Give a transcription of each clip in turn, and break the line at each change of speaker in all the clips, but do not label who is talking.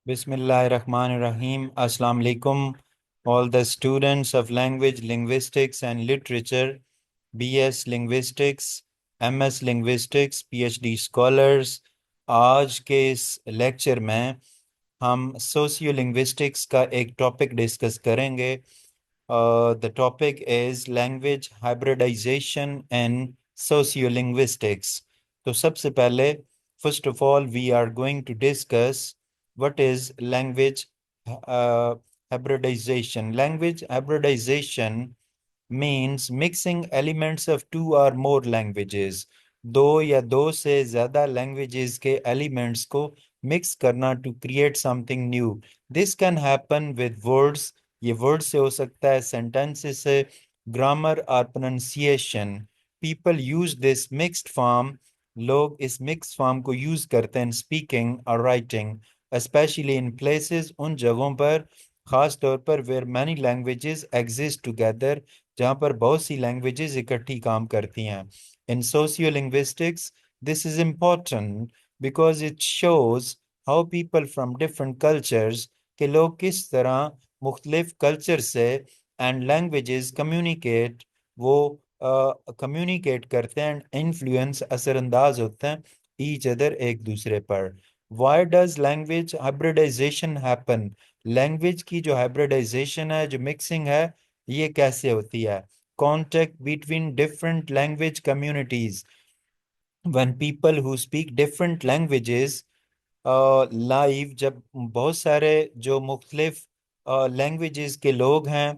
Bismillahirrahmanirrahim. Assalamu alaikum, all the students of language, linguistics, and literature, BS Linguistics, MS Linguistics, PhD scholars. आज के इस lecture में हम socio linguistics का एक टॉपिक डिस्कस करेंगे। The topic is language hybridization and sociolinguistics. तो सबसे पहले first of all we are going to discuss what is language hybridization. Language hybridization means mixing elements of two or more languages. दो या दो से ज्यादा languages के elements को mix करना to create something new. This can happen with words. ये words से हो सकता है, sentences से, grammar और pronunciation. People use this mixed form. लोग इस mixed form को use करते हैं speaking or writing, especially in places, उन जगहों पर, खास तौर पर where many languages exist together, जहाँ पर बहुत सी लैंग्वेजेस इकट्ठी काम करती हैं। In sociolinguistics this is important because it shows how people from different cultures के लोग किस तरह मुख्तलिफ कल्चर से एंड लैंग्वेजेस कम्युनिकेट वो कम्युनिकेट करते हैं एंड इन्फ्लुएंस असरअंदाज होते हैं ईच अदर एक दूसरे पर। Why does language hybridization happen? Language की जो हाइब्रिडाइजेशन है, जो मिक्सिंग है, ये कैसे होती है? Contact between different language communities, when people who speak different languages live, जब बहुत सारे जो मुख्तलिफ लैंग्वेजेस के लोग हैं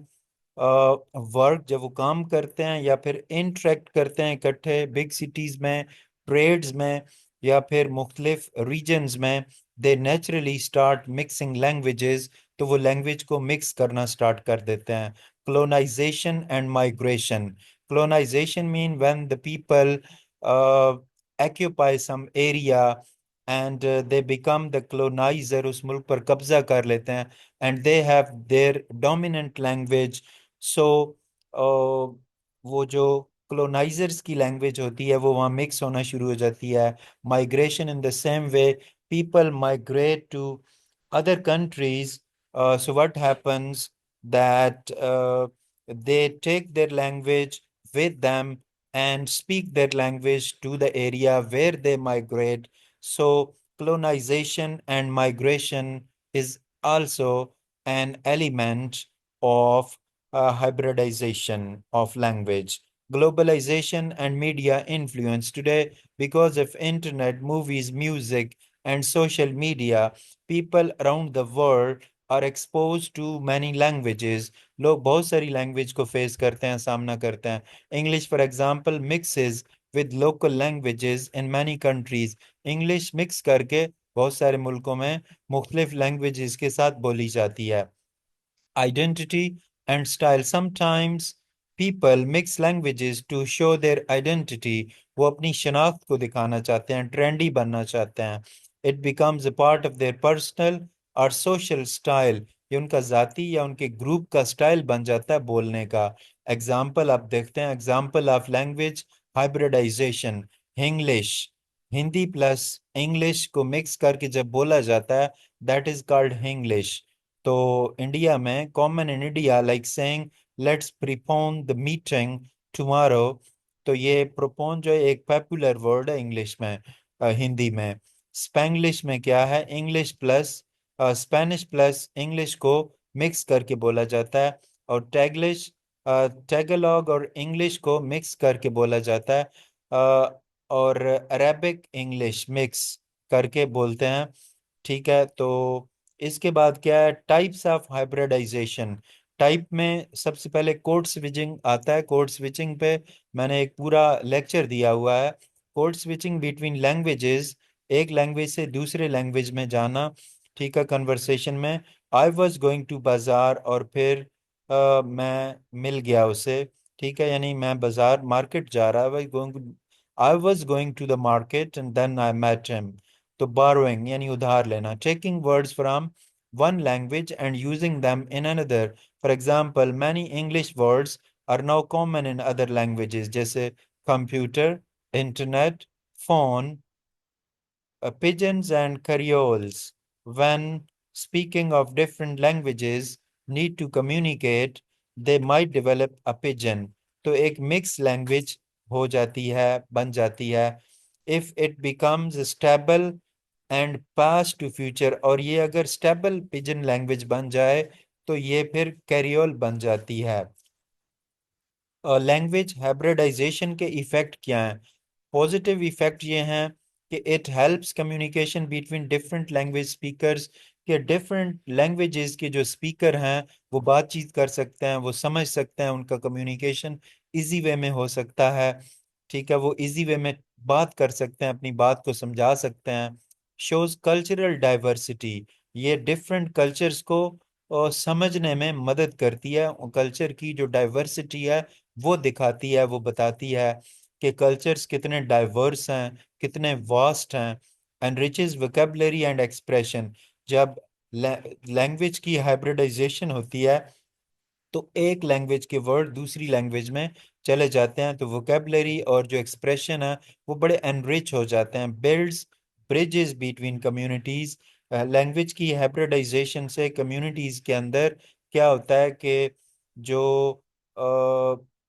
वर्क, जब वो काम करते हैं या फिर इंटरेक्ट करते हैं इकट्ठे बिग सिटीज में, ट्रेड्स में, या फिर मुख्तलिफ रीजन्स में, दे नेचुरली स्टार्ट मिक्सिंग लैंग्वेजेस। तो वो लैंग्वेज को मिक्स करना स्टार्ट कर देते हैं। colonization and migration. Colonization mean when the people occupy some area and they become the colonizer, उस मुल्क पर कब्जा कर लेते हैं, and they have their dominant language. So वो जो colonizers की लैंग्वेज होती है वो वहाँ मिक्स होना शुरू हो जाती है। Migration in the same way, people migrate to other countries. So what happens that they take their language with them and speak their language to the area where they migrate. So colonization and migration is also an element of hybridization of language. Globalization and media influence today, because of internet, movies, music, and social media, people around the world are exposed to many languages. लोग बहुत सारी language को face करते हैं, सामना करते हैं। English for example mixes with local languages in many countries. English mix करके बहुत सारे मुल्कों में मुख्तलिफ लैंग्वेजेस के साथ बोली जाती है। Identity and style. Sometimes people mix languages to show their identity. वो अपनी शनाख्त को दिखाना चाहते हैं, ट्रेंडी बनना चाहते हैं। It becomes a part of their personal or social style. ये उनका ज़ाती या उनके ग्रुप का स्टाइल बन जाता है बोलने का। एग्जाम्पल आप देखते हैं, example of language hybridization. English, Hindi plus English को मिक्स करके जब बोला जाता है, दैट इज कॉल्ड हिंग्लिश। तो इंडिया में common in India like saying let's prepone the meeting tomorrow. तो ये प्रोपोन जो है एक पॉपुलर वर्ड है इंग्लिश में, हिंदी में। स्पेंग्लिश में क्या है, English plus Spanish plus English को मिक्स करके बोला जाता है। और टैगलिश, टैगलॉग और इंग्लिश को मिक्स करके बोला जाता है। और अरेबिक इंग्लिश मिक्स करके बोलते हैं। ठीक है, तो इसके बाद क्या है, टाइप्स ऑफ हाइब्रिडाइजेशन। टाइप में सबसे पहले कोड स्विचिंग आता है। कोड स्विचिंग पे मैंने एक पूरा लेक्चर दिया हुआ है। कोड स्विचिंग बिटवीन लैंग्वेजेस, एक लैंग्वेज से दूसरे लैंग्वेज में जाना। ठीक है, कन्वर्सेशन में आई वॉज गोइंग टू बाजार, और फिर मैं मिल गया उसे। ठीक है, यानी मैं बाजार मार्केट जा रहा I was going to the market and then I met him. तो borrowing यानी उधार लेना, taking words from one language and using them in another. For example, many English words are now common in other languages, जैसे computer, internet, phone, pigeons and creoles. When speaking of different languages need to communicate, they might develop a pigeon. तो एक mix language हो जाती है, बन जाती है, if it becomes stable and pass to future। और ये अगर स्टेबल पिजन लैंग्वेज बन जाए तो ये फिर कैरियोल बन जाती है। लैंग्वेज हाइब्रिडाइजेशन के इफेक्ट क्या हैं? पॉजिटिव इफेक्ट ये हैं कि it helps communication between different language speakers, के डिफरेंट लैंग्वेजेस के जो स्पीकर हैं वो बातचीत कर सकते हैं, वो समझ सकते हैं, उनका कम्युनिकेशन इजी वे में हो सकता है। ठीक है, वो इजी वे में बात कर सकते हैं, अपनी बात को समझा सकते हैं। शोज कल्चरल डाइवर्सिटी, ये डिफरेंट कल्चर्स को समझने में मदद करती है। कल्चर की जो डाइवर्सिटी है वो दिखाती है, वो बताती है कि कल्चर्स कितने डाइवर्स हैं, कितने वास्ट हैं। एनरिचेस वोकेबलरी एंड एक्सप्रेशन, जब लैंग्वेज की हाइब्रिडाइजेशन होती है तो एक लैंग्वेज के वर्ड दूसरी लैंग्वेज में चले जाते हैं, तो वोकेबलरी और जो एक्सप्रेशन है वो बड़े एनरिच हो जाते हैं। Builds bridges between communities, language की हाइब्रिडाइजेशन से कम्युनिटीज के अंदर क्या होता है कि जो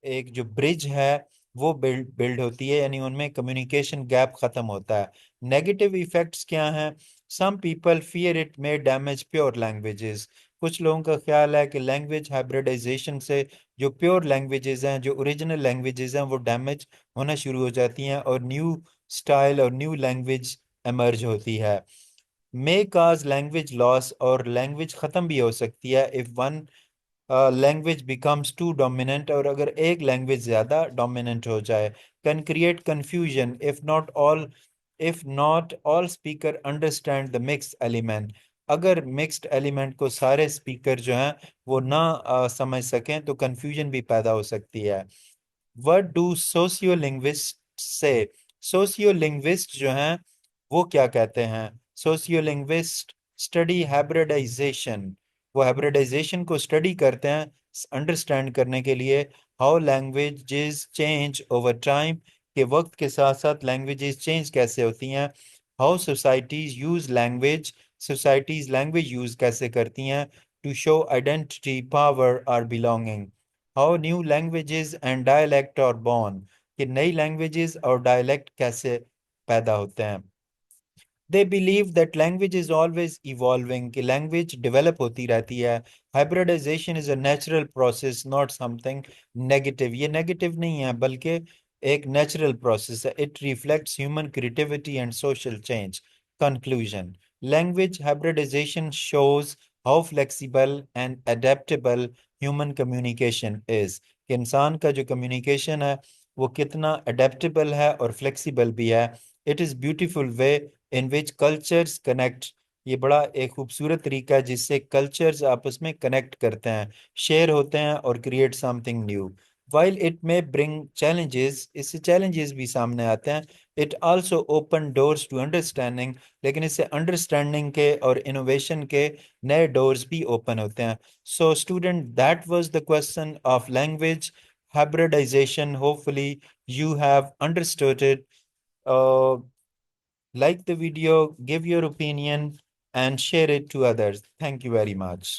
एक जो ब्रिज है वो बिल्ड बिल्ड होती है, यानी उनमें कम्युनिकेशन गैप खत्म होता है। नेगेटिव इफेक्ट्स क्या हैं? Some people fear it may damage pure languages, कुछ लोगों का ख्याल है कि लैंग्वेज हाइब्रिडाइजेशन से जो प्योर लैंग्वेजेस हैं, जो ओरिजिनल लैंग्वेजेस हैं, वो डैमेज होना शुरू हो जाती हैं और न्यू स्टाइल और न्यू लैंग्वेज एमर्ज होती है। मे काज लैंग्वेज लॉस, और लैंग्वेज ख़त्म भी हो सकती है if one language becomes too dominant, और अगर एक लैंग्वेज ज़्यादा डोमिनेंट हो जाए। Can create confusion if not all speaker understand the mix element, अगर मिक्स्ड एलिमेंट को सारे स्पीकर जो हैं वो ना समझ सकें तो कन्फ्यूजन भी पैदा हो सकती है। व्हाट डू सोशियोलिंग्विस्ट से, सोशियोलिंग्विस्ट जो हैं वो क्या कहते हैं? सोशियोलिंग्विस्ट स्टडी हाइब्रिडाइजेशन, वो हाइब्रिडाइजेशन को स्टडी करते हैं अंडरस्टैंड करने के लिए how languages change over time, के वक्त के साथ साथ लैंग्वेजेस चेंज कैसे होती हैं। How societies use language, societies language use कैसे करती हैं टू शो आइडेंटिटी, पावर और belonging. How new languages and dialect are born, कि नई लैंग्वेजेस और डायलैक्ट कैसे पैदा होते हैं। They believe that language is always evolving, कि लैंग्वेज डेवलप होती रहती है। Hybridization is a natural process not something negative, ये नेगेटिव नहीं है बल्कि एक नेचुरल प्रोसेस है। It reflects human creativity and social change. Conclusion, language hybridization shows how flexible and adaptable human communication is, कि इंसान का जो कम्युनिकेशन है वो कितना अडेप्टेबल है और फ्लेक्सिबल भी है। It is beautiful way in which cultures connect, ये बड़ा एक खूबसूरत तरीका है जिससे कल्चर्स आपस में कनेक्ट करते हैं, शेयर होते हैं और create something new. While it may bring challenges, इससे चैलेंजेस भी सामने आते हैं, it also open doors to understanding, लेकिन इससे अंडरस्टैंडिंग के और इनोवेशन के नए डोर्स भी ओपन होते हैं। So student, that was the question of language hybridization. Hopefully you have understood it. Like the video, give your opinion, and share it to others. Thank you very much.